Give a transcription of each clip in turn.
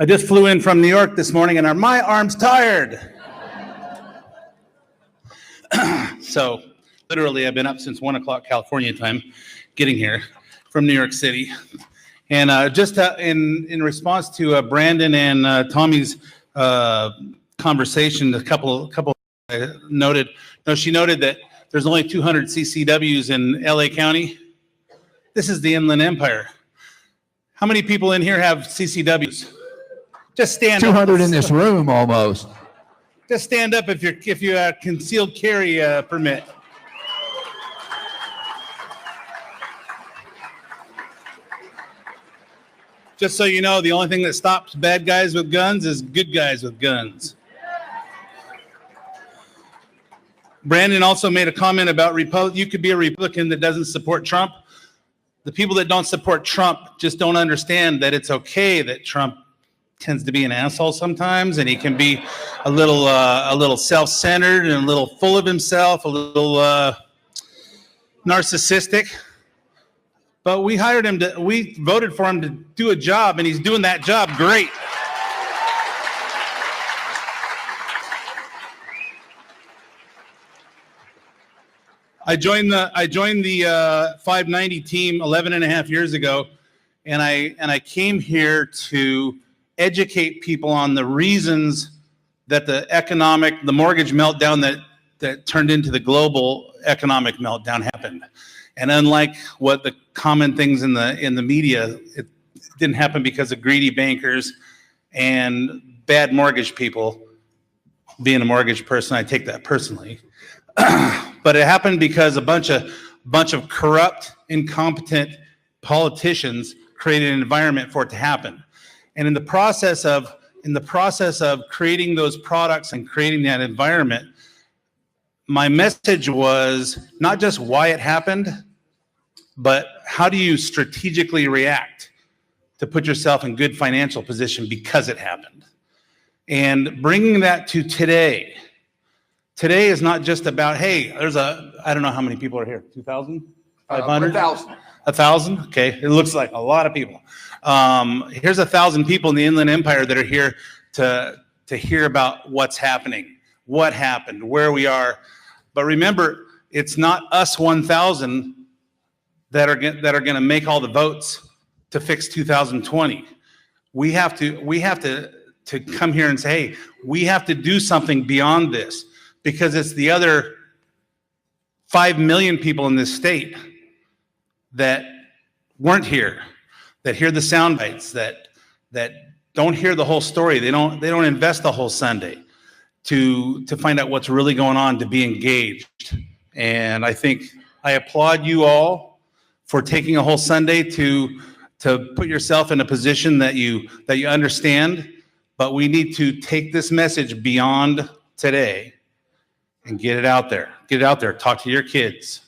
I just flew in from New York this morning and my arm's tired. So literally I've been up since 1 o'clock California time getting here from New York City. And just in response to Brandon and Tommy's conversation, a couple noted, no, she noted that there's only 200 CCWs in LA County. This is the Inland Empire. How many people in here have CCWs? Just stand 200 up. in this room almost. Just stand up if you have concealed carry permit. Just so you know, the only thing that stops bad guys with guns is good guys with guns. Brandon also made a comment about you could be a Republican that doesn't support Trump. The people that don't support Trump just don't understand that it's okay that Trump tends to be an asshole sometimes, and he can be a little self-centered and a little full of himself, a little narcissistic. But we voted for him to do a job, and he's doing that job great. I joined the 590 team 11 and a half years ago, and I came here to educate people on the reasons that the mortgage meltdown that turned into the global economic meltdown happened. And unlike what the common things in the media, it didn't happen because of greedy bankers and bad mortgage people. Being a mortgage person, I take that personally. But it happened because a bunch of corrupt, incompetent politicians created an environment for it to happen. And in the process of creating those products and creating that environment, my message was not just why it happened, but how do you strategically react to put yourself in good financial position because it happened. And bringing that to today. Today is not just about, hey, I don't know how many people are here, 2,000? 500? 1,000. 1,000? Okay, it looks like a lot of people. Here's 1,000 people in the Inland Empire that are here to hear about what's happening, what happened, where we are. But remember, it's not us 1,000 that are going to make all the votes to fix 2020. We have to come here and say, hey, we have to do something beyond this. Because it's the other 5 million people in this state that weren't here, that hear the sound bites, that don't hear the whole story. They don't invest the whole Sunday to find out what's really going on, to be engaged. And I think I applaud you all for taking a whole Sunday to put yourself in a position that you understand. But we need to take this message beyond today and get it out there. Get it out there. Talk to your kids.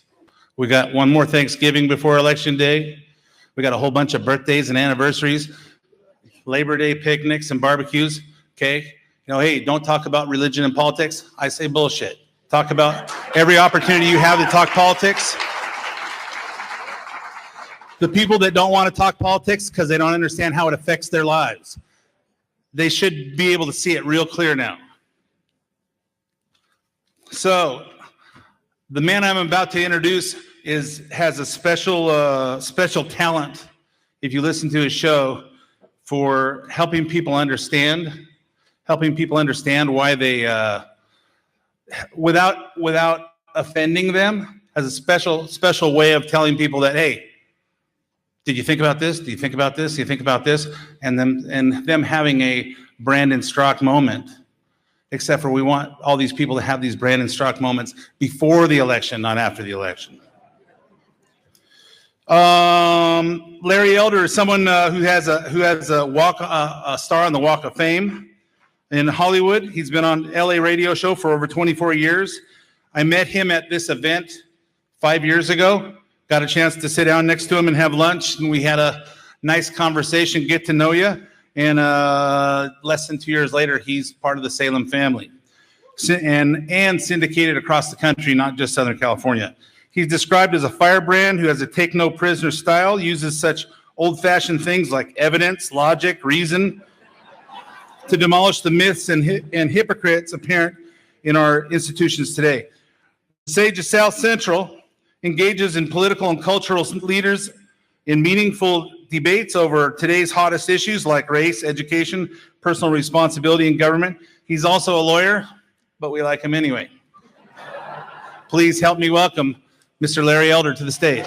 We got one more Thanksgiving before Election Day. We got a whole bunch of birthdays and anniversaries, Labor Day picnics and barbecues. Okay? Hey, don't talk about religion and politics. I say bullshit. Talk about every opportunity you have to talk politics. The people that don't want to talk politics because they don't understand how it affects their lives, they should be able to see it real clear now. So, the man I'm about to introduce has a special talent, if you listen to his show, for helping people understand why they, without offending them, has a special way of telling people that, hey, did you think about this? Do you think about this? Do you think about this? And them having a Brandon Strzok moment. Except for we want all these people to have these Brandon Strzok moments before the election, not after the election. Larry Elder is someone who has a star on the Walk of Fame in Hollywood. He's been on LA radio show for over 24 years. I met him at this event 5 years ago. Got a chance to sit down next to him and have lunch, and we had a nice conversation, get to know you. And less than 2 years later, he's part of the Salem family and syndicated across the country, not just Southern California. He's described as a firebrand who has a take-no-prisoner style, uses such old-fashioned things like evidence, logic, reason, to demolish the myths and hypocrites apparent in our institutions today. The Sage of South Central engages in political and cultural leaders in meaningful debates over today's hottest issues like race, education, personal responsibility in government. He's also a lawyer, but we like him anyway. Please help me welcome Mr. Larry Elder to the stage.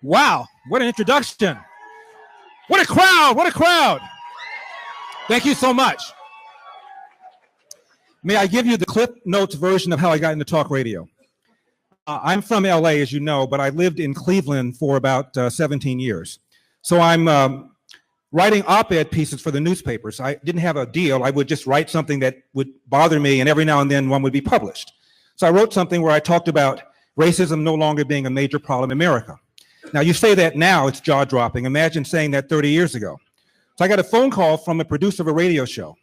Wow, what an introduction. What a crowd, what a crowd. Thank you so much. May I give you the Cliff Notes version of how I got into talk radio? I'm from LA, as you know, but I lived in Cleveland for about 17 years. So I'm writing op-ed pieces for the newspapers. I didn't have a deal. I would just write something that would bother me, and every now and then one would be published. So I wrote something where I talked about racism no longer being a major problem in America. Now, you say that now, it's jaw-dropping. Imagine saying that 30 years ago. So I got a phone call from a producer of a radio show.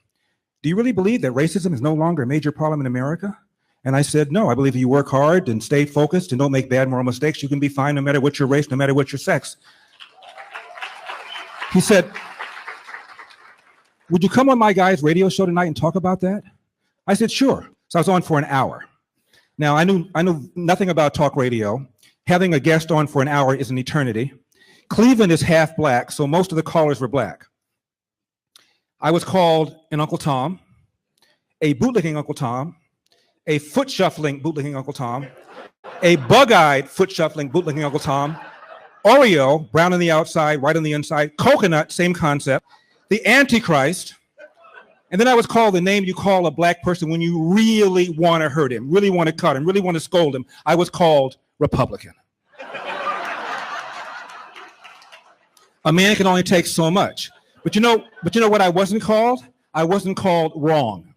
Do you really believe that racism is no longer a major problem in America? And I said, no, I believe if you work hard and stay focused and don't make bad moral mistakes, you can be fine no matter what your race, no matter what your sex. He said, would you come on my guy's radio show tonight and talk about that? I said, sure. So I was on for an hour. Now, I knew nothing about talk radio. Having a guest on for an hour is an eternity. Cleveland is half black, so most of the callers were black. I was called an Uncle Tom, a bootlicking Uncle Tom, a foot-shuffling bootlicking Uncle Tom, a bug-eyed foot-shuffling bootlicking Uncle Tom, Oreo, brown on the outside, white on the inside, coconut, same concept, the Antichrist, and then I was called the name you call a black person when you really want to hurt him, really want to cut him, really want to scold him. I was called Republican. A man can only take so much. But you know what I wasn't called? I wasn't called wrong.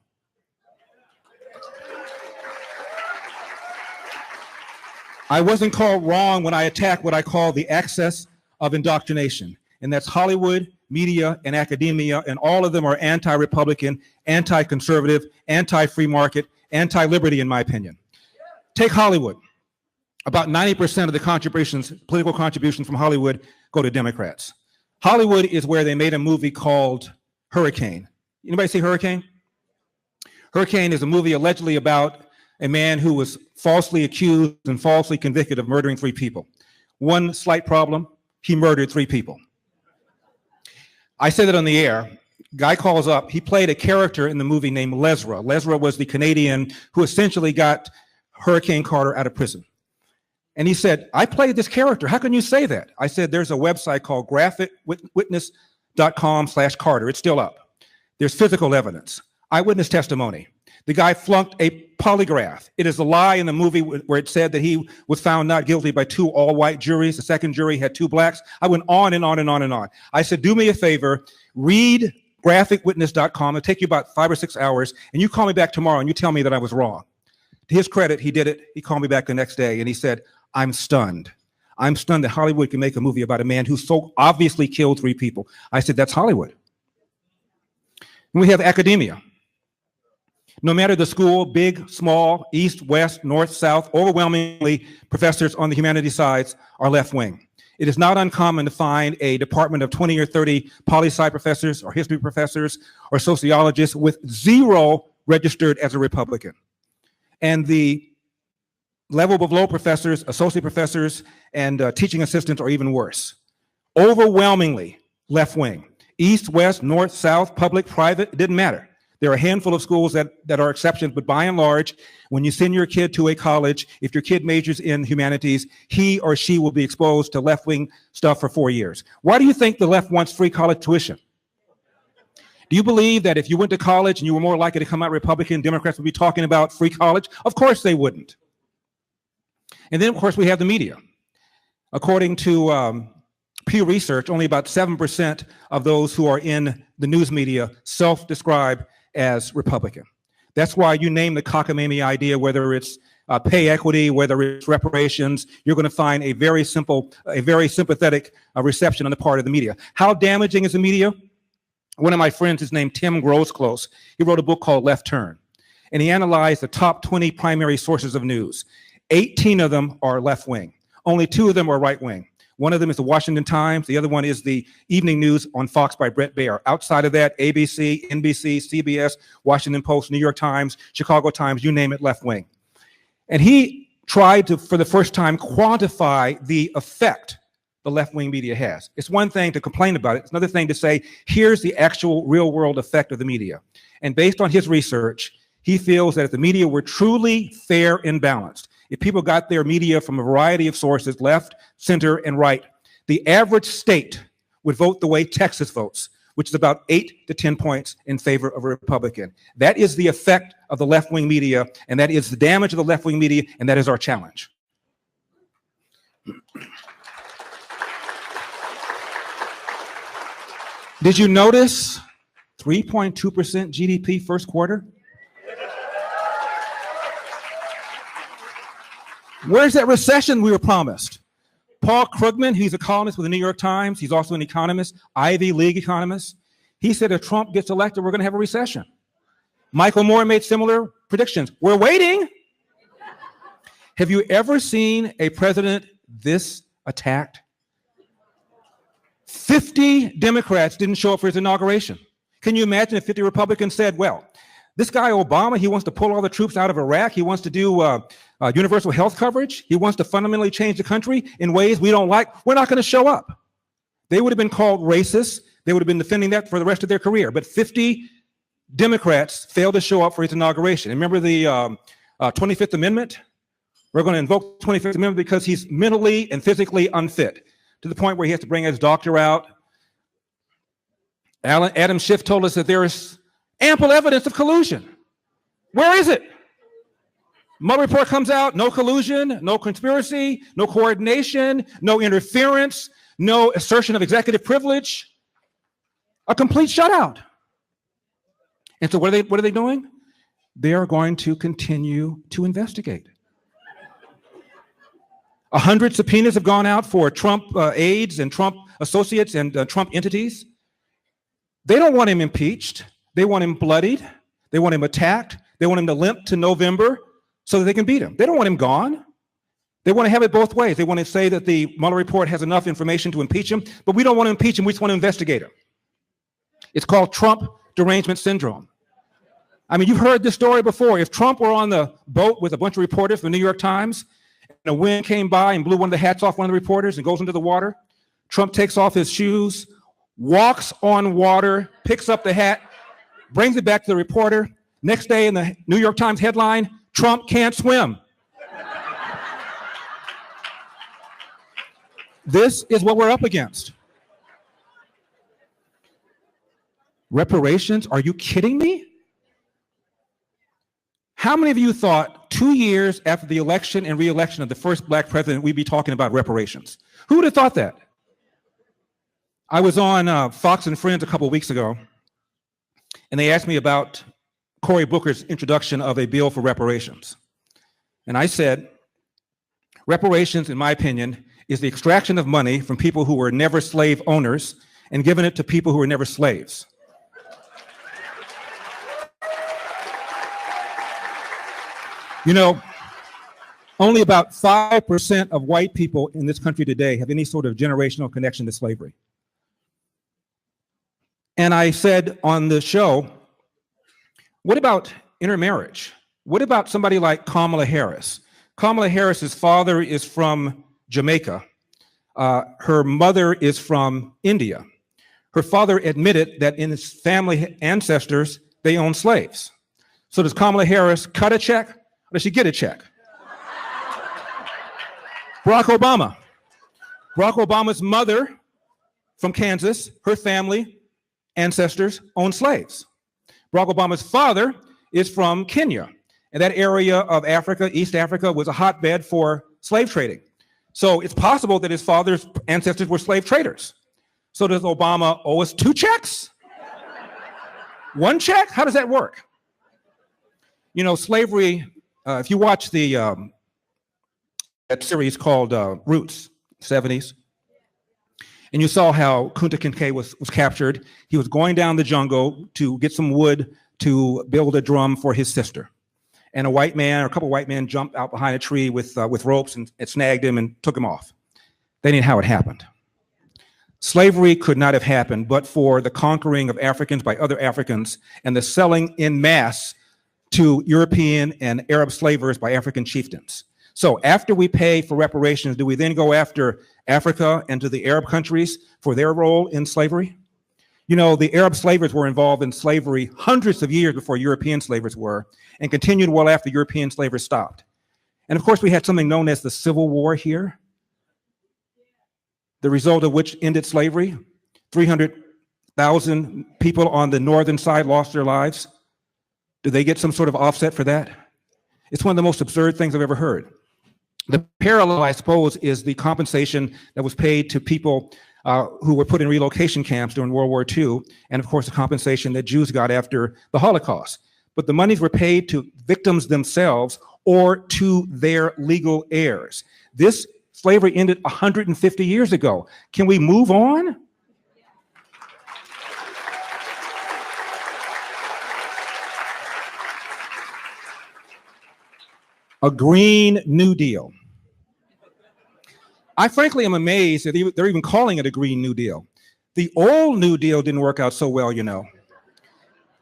I wasn't called wrong when I attack what I call the axis of indoctrination. And that's Hollywood, media, and academia, and all of them are anti-Republican, anti-conservative, anti-free market, anti-liberty, in my opinion. Take Hollywood. About 90% of the contributions, political contributions from Hollywood, go to Democrats. Hollywood is where they made a movie called Hurricane. Anybody see Hurricane? Hurricane is a movie allegedly about a man who was falsely accused and falsely convicted of murdering 3 people. One slight problem, he murdered 3 people. I said it on the air. Guy calls up. He played a character in the movie named Lesra. Lesra was the Canadian who essentially got Hurricane Carter out of prison. And he said, I played this character. How can you say that? I said, there's a website called graphicwitness.com/Carter. It's still up. There's physical evidence, eyewitness testimony. The guy flunked a polygraph. It is a lie in the movie where it said that he was found not guilty by 2 all-white juries. The second jury had 2 blacks. I went on and on and on and on. I said, do me a favor, read graphicwitness.com. It'll take you about 5 or 6 hours, and you call me back tomorrow and you tell me that I was wrong. To his credit, he did it. He called me back the next day and he said, I'm stunned. I'm stunned that Hollywood can make a movie about a man who so obviously killed 3 people. I said, that's Hollywood. And we have academia. No matter the school, big, small, east, west, north, south, overwhelmingly professors on the humanities sides are left-wing. It is not uncommon to find a department of 20 or 30 poli-sci professors or history professors or sociologists with 0 registered as a Republican. And the level below professors, associate professors, and teaching assistants are even worse. Overwhelmingly left-wing. East, west, north, south, public, private, it didn't matter. There are a handful of schools that are exceptions, but by and large, when you send your kid to a college, if your kid majors in humanities, he or she will be exposed to left-wing stuff for 4 years. Why do you think the left wants free college tuition? Do you believe that if you went to college and you were more likely to come out Republican, Democrats would be talking about free college? Of course they wouldn't. And then, of course, we have the media. According to Pew Research, only about 7% of those who are in the news media self-describe as Republican. That's why you name the cockamamie idea, whether it's pay equity, whether it's reparations, you're going to find a very sympathetic reception on the part of the media. How damaging is the media? One of my friends is named Tim Grosclose. He wrote a book called Left Turn, and he analyzed the top 20 primary sources of news. 18 of them are left-wing. Only 2 of them are right-wing. One of them is the Washington Times. The other one is the Evening News on Fox by Brett Baier. Outside of that, ABC, NBC, CBS, Washington Post, New York Times, Chicago Times, you name it, left-wing. And he tried to, for the first time, quantify the effect the left-wing media has. It's one thing to complain about it. It's another thing to say, here's the actual real-world effect of the media. And based on his research, he feels that if the media were truly fair and balanced, if people got their media from a variety of sources, left, center, and right, the average state would vote the way Texas votes, which is about 8 to 10 points in favor of a Republican. That is the effect of the left-wing media, and that is the damage of the left-wing media, and that is our challenge. Did you notice 3.2% GDP first quarter? Where's that recession we were promised? Paul Krugman, he's a columnist with the New York Times. He's also an economist, Ivy League economist. He said if Trump gets elected, we're going to have a recession. Michael Moore made similar predictions. We're waiting. Have you ever seen a president this attacked? 50 Democrats didn't show up for his inauguration. Can you imagine if 50 Republicans said, well, this guy Obama, he wants to pull all the troops out of Iraq. He wants to do universal health coverage. He wants to fundamentally change the country in ways we don't like. We're not going to show up. They would have been called racist. They would have been defending that for the rest of their career. But 50 Democrats failed to show up for his inauguration. And remember the 25th Amendment? We're going to invoke the 25th Amendment because he's mentally and physically unfit, to the point where he has to bring his doctor out. Adam Schiff told us that there is ample evidence of collusion. Where is it? Mueller report comes out, no collusion, no conspiracy, no coordination, no interference, no assertion of executive privilege, a complete shutout. And so what are they doing? They are going to continue to investigate. 100 subpoenas have gone out for Trump aides and Trump associates and Trump entities. They don't want him impeached. They want him bloodied. They want him attacked. They want him to limp to November so that they can beat him. They don't want him gone. They want to have it both ways. They want to say that the Mueller report has enough information to impeach him, but we don't want to impeach him. We just want to investigate him. It's called Trump derangement syndrome. I mean, you've heard this story before. If Trump were on the boat with a bunch of reporters from the New York Times, and a wind came by and blew one of the hats off one of the reporters and goes into the water, Trump takes off his shoes, walks on water, picks up the hat, brings it back to the reporter. Next day in the New York Times headline, Trump can't swim. This is what we're up against. Reparations? Are you kidding me? How many of you thought 2 years after the election and re-election of the first black president, we'd be talking about reparations? Who would have thought that? I was on Fox and Friends a couple of weeks ago, and they asked me about Cory Booker's introduction of a bill for reparations. And I said, reparations, in my opinion, is the extraction of money from people who were never slave owners and giving it to people who were never slaves. You know, only about 5% of white people in this country today have any sort of generational connection to slavery. And I said on the show, what about intermarriage? What about somebody like Kamala Harris? Kamala Harris's father is from Jamaica. Her mother is from India. Her father admitted that in his family ancestors, they owned slaves. So does Kamala Harris cut a check, or does she get a check? Barack Obama's mother from Kansas, her family, ancestors owned slaves. Barack Obama's father is from Kenya, and that area of Africa, East Africa, was a hotbed for slave trading. So it's possible that his father's ancestors were slave traders. So does Obama owe us 2 checks? 1 check? How does that work? You know, slavery, if you watch that series called Roots, 70s, and you saw how Kunta Kinte was captured. He was going down the jungle to get some wood to build a drum for his sister. And a white man, or a couple of white men, jumped out behind a tree with ropes and snagged him and took him off. That ain't how it happened. Slavery could not have happened but for the conquering of Africans by other Africans and the selling in mass to European and Arab slavers by African chieftains. So after we pay for reparations, do we then go after Africa and to the Arab countries for their role in slavery? You know, the Arab slavers were involved in slavery hundreds of years before European slavers were, and continued well after European slavers stopped. And of course, we had something known as the Civil War here, the result of which ended slavery. 300,000 people on the northern side lost their lives. Do they get some sort of offset for that? It's one of the most absurd things I've ever heard. The parallel, I suppose, is the compensation that was paid to people who were put in relocation camps during World War II, and of course the compensation that Jews got after the Holocaust. But the monies were paid to victims themselves or to their legal heirs. This slavery ended 150 years ago. Can we move on? A Green New Deal. I frankly am amazed that they're even calling it a Green New Deal. The old New Deal didn't work out so well, you know.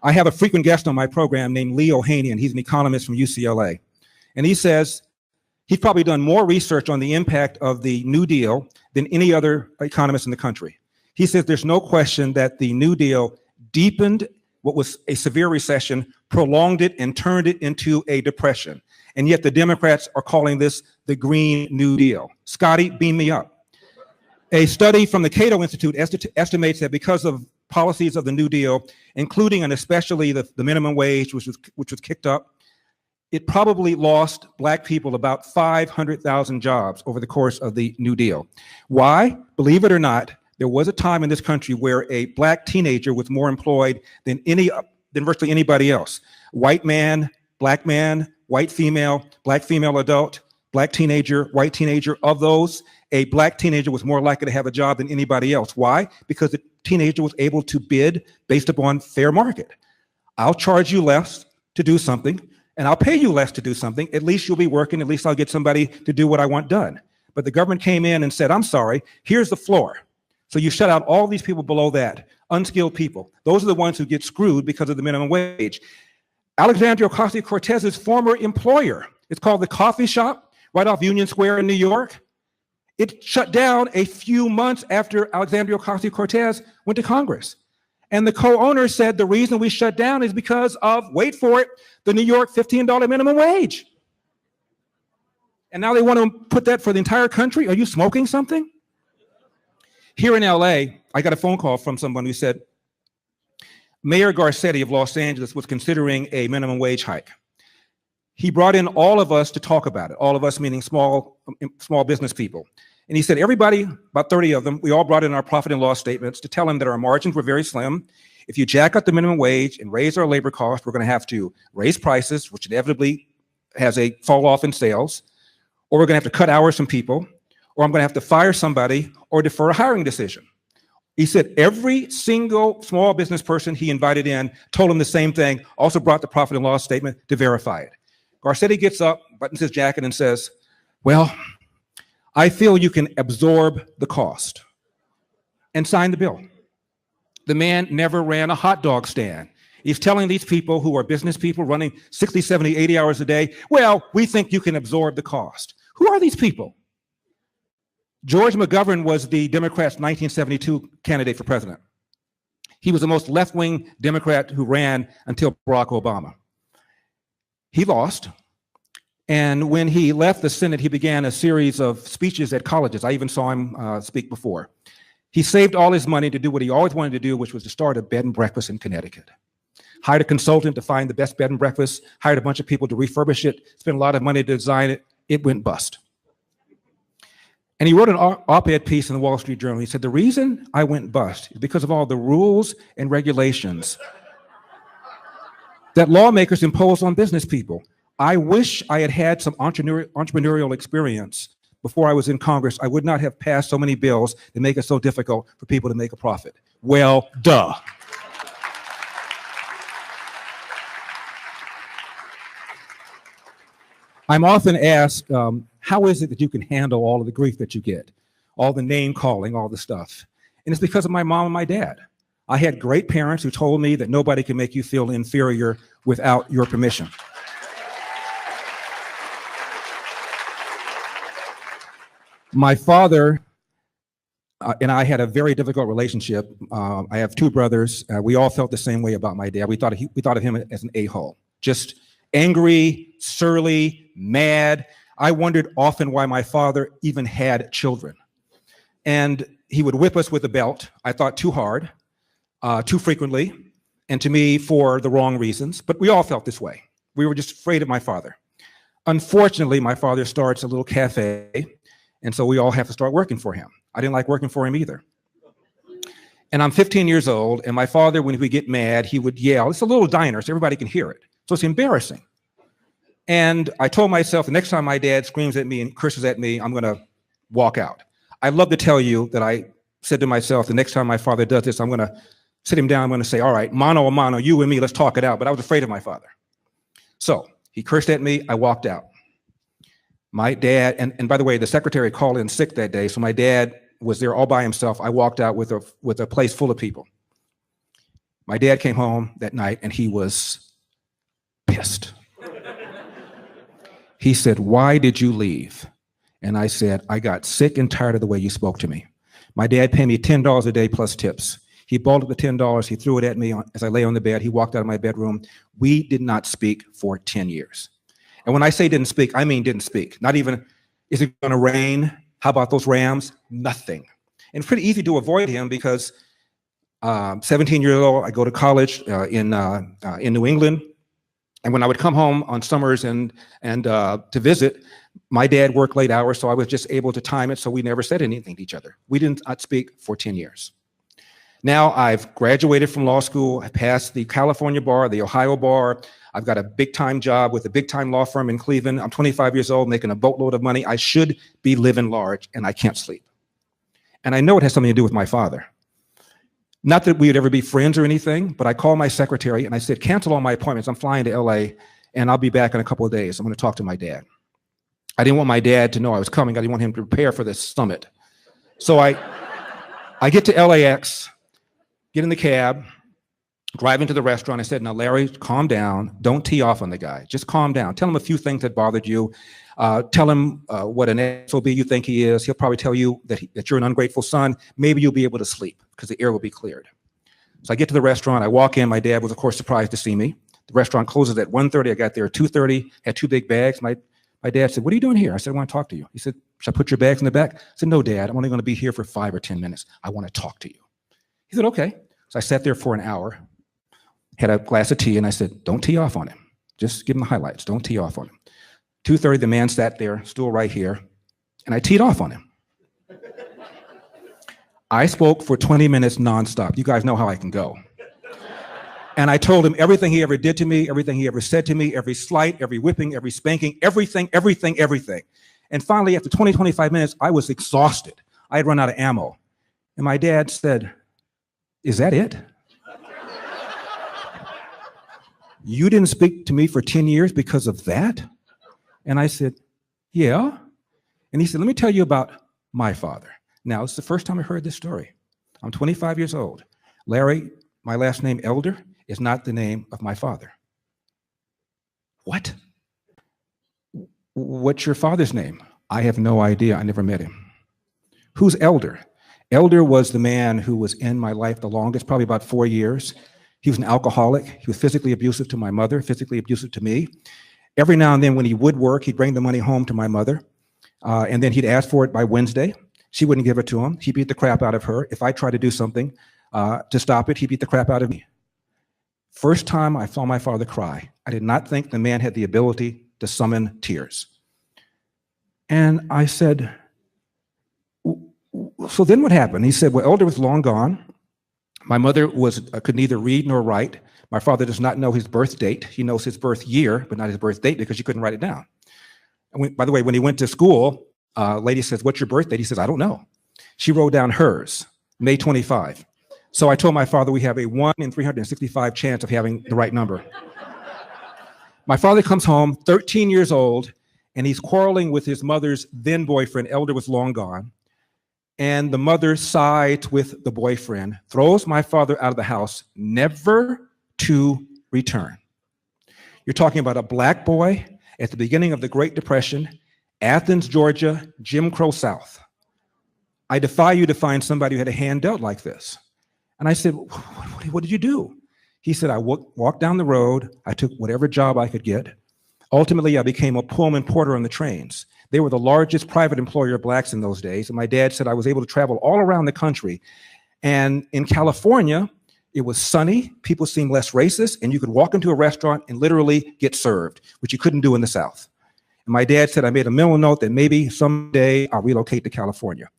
I have a frequent guest on my program named Leo Haney, and he's an economist from UCLA. And he says he's probably done more research on the impact of the New Deal than any other economist in the country. He says there's no question that the New Deal deepened what was a severe recession, prolonged it, and turned it into a depression. And yet the Democrats are calling this the Green New Deal. Scotty, beam me up. A study from the Cato Institute estimates that because of policies of the New Deal, including and especially the minimum wage, which was kicked up, it probably lost Black people about 500,000 jobs over the course of the New Deal. Why? Believe it or not, there was a time in this country where a Black teenager was more employed than virtually anybody else. White man, Black man, white female, Black female adult, Black teenager, white teenager. Of those, a Black teenager was more likely to have a job than anybody else. Why? Because the teenager was able to bid based upon fair market. I'll charge you less to do something, and I'll pay you less to do something. At least you'll be working. At least I'll get somebody to do what I want done. But the government came in and said, I'm sorry, here's the floor. So you shut out all these people below that, unskilled people. Those are the ones who get screwed because of the minimum wage. Alexandria Ocasio-Cortez's former employer, it's called the Coffee Shop, right off Union Square in New York. It shut down a few months after Alexandria Ocasio-Cortez went to Congress. And the co-owner said the reason we shut down is because of, wait for it, the New York $15 minimum wage. And now they want to put that for the entire country? Are you smoking something? Here in LA, I got a phone call from someone who said, Mayor Garcetti of Los Angeles was considering a minimum wage hike. He brought in all of us to talk about it, all of us meaning small business people. And he said, everybody, about 30 of them, we all brought in our profit and loss statements to tell him that our margins were very slim. If you jack up the minimum wage and raise our labor costs, we're going to have to raise prices, which inevitably has a fall off in sales, or we're going to have to cut hours from people, or I'm going to have to fire somebody or defer a hiring decision. He said every single small business person he invited in told him the same thing, also brought the profit and loss statement to verify it. Garcetti gets up, buttons his jacket, and says, well, I feel you can absorb the cost, and signed the bill. The man never ran a hot dog stand. He's telling these people who are business people running 60, 70, 80 hours a day, well, we think you can absorb the cost. Who are these people? George McGovern was the Democrats' 1972 candidate for president. He was the most left-wing Democrat who ran until Barack Obama. He lost, and when he left the Senate, he began a series of speeches at colleges. I even saw him speak before. He saved all his money to do what he always wanted to do, which was to start a bed and breakfast in Connecticut. Hired a consultant to find the best bed and breakfast, hired a bunch of people to refurbish it, spent a lot of money to design it. It went bust. And he wrote an op-ed piece in the Wall Street Journal. He said, the reason I went bust is because of all the rules and regulations that lawmakers impose on business people. I wish I had had some entrepreneurial experience before I was in Congress. I would not have passed so many bills that make it so difficult for people to make a profit. Well, duh. I'm often asked, how is it that you can handle all of the grief that you get, all the name calling, all the stuff? And it's because of my mom and my dad. I had great parents who told me that nobody can make you feel inferior without your permission. My father and I had a very difficult relationship. I have two brothers. We all felt the same way about my dad. We thought of him as an a-hole, just angry, surly, mad. I wondered often why my father even had children. And he would whip us with a belt, I thought too hard, too frequently, and to me for the wrong reasons. But we all felt this way. We were just afraid of my father. Unfortunately, my father starts a little cafe, and so we all have to start working for him. I didn't like working for him either. And I'm 15 years old, and my father, when we get mad, he would yell. It's a little diner, so everybody can hear it. So it's embarrassing. And I told myself, the next time my dad screams at me and curses at me, I'm gonna walk out. I'd love to tell you that I said to myself, the next time my father does this, I'm gonna sit him down, I'm gonna say, all right, mano a mano, you and me, let's talk it out. But I was afraid of my father. So he cursed at me, I walked out. My dad, and by the way, the secretary called in sick that day, so my dad was there all by himself. I walked out with a place full of people. My dad came home that night and he was pissed. He said, why did you leave? And I said, I got sick and tired of the way you spoke to me. My dad paid me $10 a day plus tips. He balled up the $10, he threw it at me as I lay on the bed. He walked out of my bedroom. We did not speak for 10 years. And when I say didn't speak, I mean didn't speak. Not even, is it gonna rain? How about those Rams? Nothing. And it's pretty easy to avoid him because 17 years old, I go to college in New England. And when I would come home on summers and to visit, my dad worked late hours, so I was just able to time it so we never said anything to each other. We did not speak for 10 years. Now I've graduated from law school, I passed the California bar, the Ohio bar. I've got a big-time job with a big-time law firm in Cleveland. I'm 25 years old, making a boatload of money. I should be living large, and I can't sleep. And I know it has something to do with my father. Not that we would ever be friends or anything, but I called my secretary and I said, cancel all my appointments. I'm flying to LA and I'll be back in a couple of days. I'm going to talk to my dad. I didn't want my dad to know I was coming. I didn't want him to prepare for this summit. So I get to LAX, get in the cab, drive into the restaurant. I said, now, Larry, calm down. Don't tee off on the guy. Just calm down. Tell him a few things that bothered you. Tell him what an SOB you think he is. He'll probably tell you that you're an ungrateful son. Maybe you'll be able to sleep because the air will be cleared. So I get to the restaurant. I walk in. My dad was, of course, surprised to see me. The restaurant closes at 1:30. I got there at 2:30, had two big bags. My dad said, what are you doing here? I said, I want to talk to you. He said, should I put your bags in the back? I said, no, Dad, I'm only going to be here for 5 or 10 minutes. I want to talk to you. He said, okay. So I sat there for an hour, had a glass of tea, and I said, don't tee off on him. Just give him the highlights. Don't tee off on him. 2:30, the man sat there, stool right here, and I teed off on him. I spoke for 20 minutes nonstop. You guys know how I can go. And I told him everything he ever did to me, everything he ever said to me, every slight, every whipping, every spanking, everything. And finally, after 20, 25 minutes, I was exhausted. I had run out of ammo. And my dad said, is that it? You didn't speak to me for 10 years because of that? And I said, yeah. And he said, let me tell you about my father. Now, it's the first time I heard this story. I'm 25 years old. Larry, my last name, Elder, is not the name of my father. What? What's your father's name? I have no idea. I never met him. Who's Elder? Elder was the man who was in my life the longest, probably about 4 years. He was an alcoholic. He was physically abusive to my mother, physically abusive to me. Every now and then when he would work, he'd bring the money home to my mother, and then he'd ask for it by Wednesday. She wouldn't give it to him. He beat the crap out of her. If I tried to do something to stop it, he beat the crap out of me. First time I saw my father cry, I did not think the man had the ability to summon tears. And I said, So then what happened? He said, well, Elder was long gone. My mother could neither read nor write. My father does not know his birth date. He knows his birth year, but not his birth date because she couldn't write it down. And by the way, when he went to school, lady says, what's your birth date? He says, I don't know. She wrote down hers, May 25. So I told my father we have a 1 in 365 chance of having the right number. My father comes home, 13 years old, and he's quarreling with his mother's then boyfriend. Elder was long gone. And the mother sides with the boyfriend, throws my father out of the house, never to return. You're talking about a black boy at the beginning of the Great Depression, Athens, Georgia, Jim Crow South. I defy you to find somebody who had a hand dealt like this. And I said, what did you do? He said, I walked down the road. I took whatever job I could get. Ultimately, I became a Pullman porter on the trains. They were the largest private employer of blacks in those days. And my dad said I was able to travel all around the country. And in California, it was sunny, people seemed less racist, and you could walk into a restaurant and literally get served, which you couldn't do in the South. And my dad said I made a mental note that maybe someday I'll relocate to California.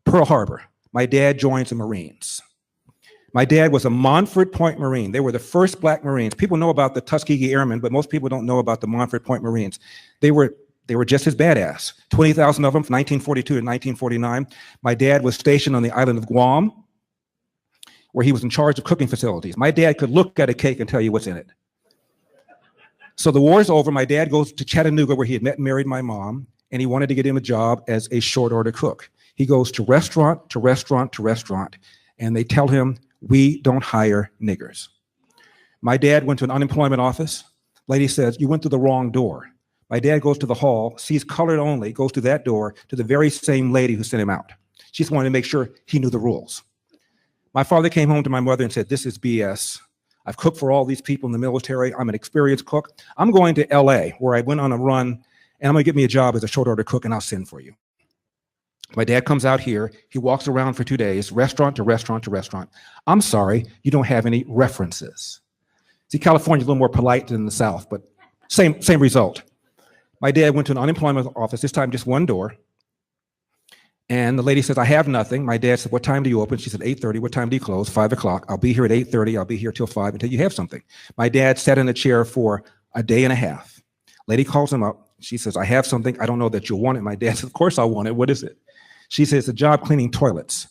Pearl Harbor, my dad joins the Marines. My dad was a Montford Point Marine. They were the first black Marines. People know about the Tuskegee Airmen, but most people don't know about the Montford Point Marines. They were just as badass. 20,000 of them from 1942 to 1949. My dad was stationed on the island of Guam, where he was in charge of cooking facilities. My dad could look at a cake and tell you what's in it. So the war's over. My dad goes to Chattanooga, where he had met and married my mom, and he wanted to get him a job as a short order cook. He goes to restaurant to restaurant to restaurant, and they tell him, we don't hire niggers. My dad went to an unemployment office. Lady says, you went through the wrong door. My dad goes to the hall, sees colored only, goes to that door to the very same lady who sent him out. She just wanted to make sure he knew the rules. My father came home to my mother and said, this is BS. I've cooked for all these people in the military. I'm an experienced cook. I'm going to LA, where I went on a run, and I'm gonna get me a job as a short order cook, and I'll send for you. My dad comes out here. He walks around for 2 days, restaurant to restaurant to restaurant. I'm sorry, you don't have any references. See, California's a little more polite than the South, but same result. My dad went to an unemployment office, this time just one door. And the lady says, I have nothing. My dad said, what time do you open? She said, 8:30. What time do you close? 5 o'clock. I'll be here at 8:30. I'll be here till 5 until you have something. My dad sat in a chair for a day and a half. Lady calls him up. She says, I have something. I don't know that you'll want it. My dad says, of course I want it. What is it? She says, it's a job cleaning toilets.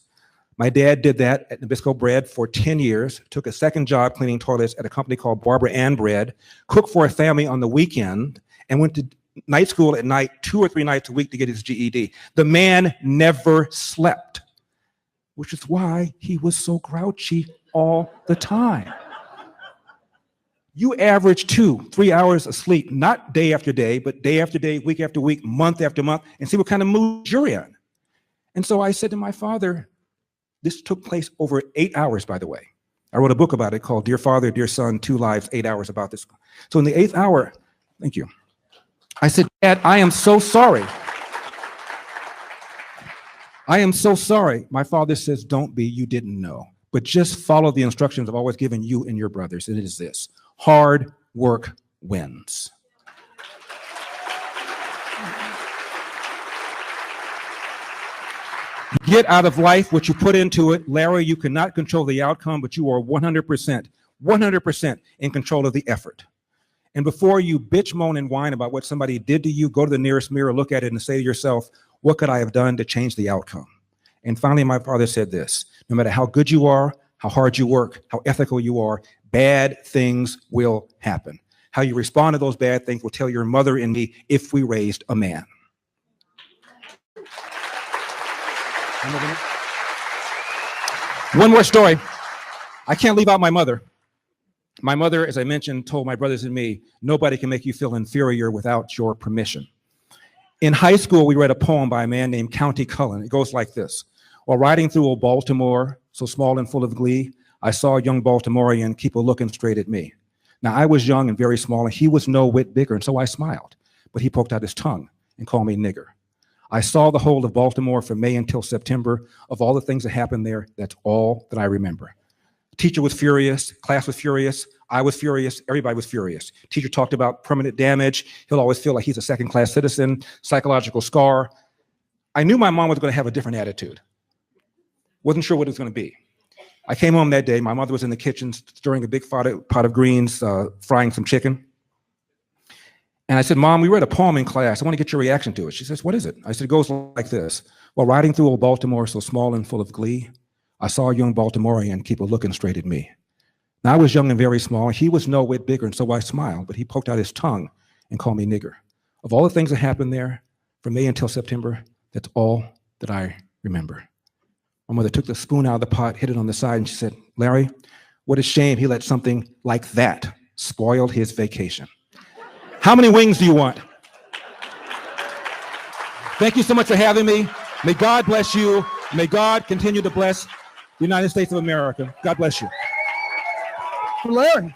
My dad did that at Nabisco Bread for 10 years, took a second job cleaning toilets at a company called Barbara Ann Bread, cooked for a family on the weekend, and went to night school at night 2 or 3 nights a week to get his GED. The man never slept, which is why he was so grouchy all the time. You average 2-3 hours of sleep, not day after day, but day after day, week after week, month after month, and see what kind of mood you're in. And so I said to my father, this took place over 8 hours, by the way. I wrote a book about it called Dear Father, Dear Son, 2 Lives, 8 hours about this. So in the 8th hour, thank you, I said, Dad, I am so sorry. I am so sorry. My father says, don't be, you didn't know. But just follow the instructions I've always given you and your brothers. And it is this: hard work wins. Get out of life what you put into it. Larry, you cannot control the outcome, but you are 100% in control of the effort. And before you bitch, moan, and whine about what somebody did to you, go to the nearest mirror, look at it, and say to yourself, what could I have done to change the outcome? And finally, my father said this: no matter how good you are, how hard you work, how ethical you are, bad things will happen. How you respond to those bad things will tell your mother and me if we raised a man. One more story. I can't leave out my mother. My mother, as I mentioned, told my brothers and me, nobody can make you feel inferior without your permission. In high school, we read a poem by a man named County Cullen. It goes like this: while riding through old Baltimore, so small and full of glee, I saw a young Baltimorean keep a looking straight at me. Now, I was young and very small, and he was no whit bigger, and so I smiled. But he poked out his tongue and called me nigger. I saw the whole of Baltimore from May until September. Of all the things that happened there, that's all that I remember. Teacher was furious, class was furious, I was furious, everybody was furious. Teacher talked about permanent damage. He'll always feel like he's a second-class citizen, psychological scar. I knew my mom was going to have a different attitude. Wasn't sure what it was going to be. I came home that day. My mother was in the kitchen stirring a big pot of greens, frying some chicken. And I said, Mom, we read a poem in class. I want to get your reaction to it. She says, what is it? I said, it goes like this. While riding through old Baltimore, so small and full of glee, I saw a young Baltimorean keep a looking straight at me. Now I was young and very small. He was no whit bigger, and so I smiled, but he poked out his tongue and called me nigger. Of all the things that happened there, from May until September, that's all that I remember. My mother took the spoon out of the pot, hit it on the side, and she said, Larry, what a shame he let something like that spoil his vacation. How many wings do you want? Thank you so much for having me. May God bless you. May God continue to bless the United States of America. God bless you. Larry.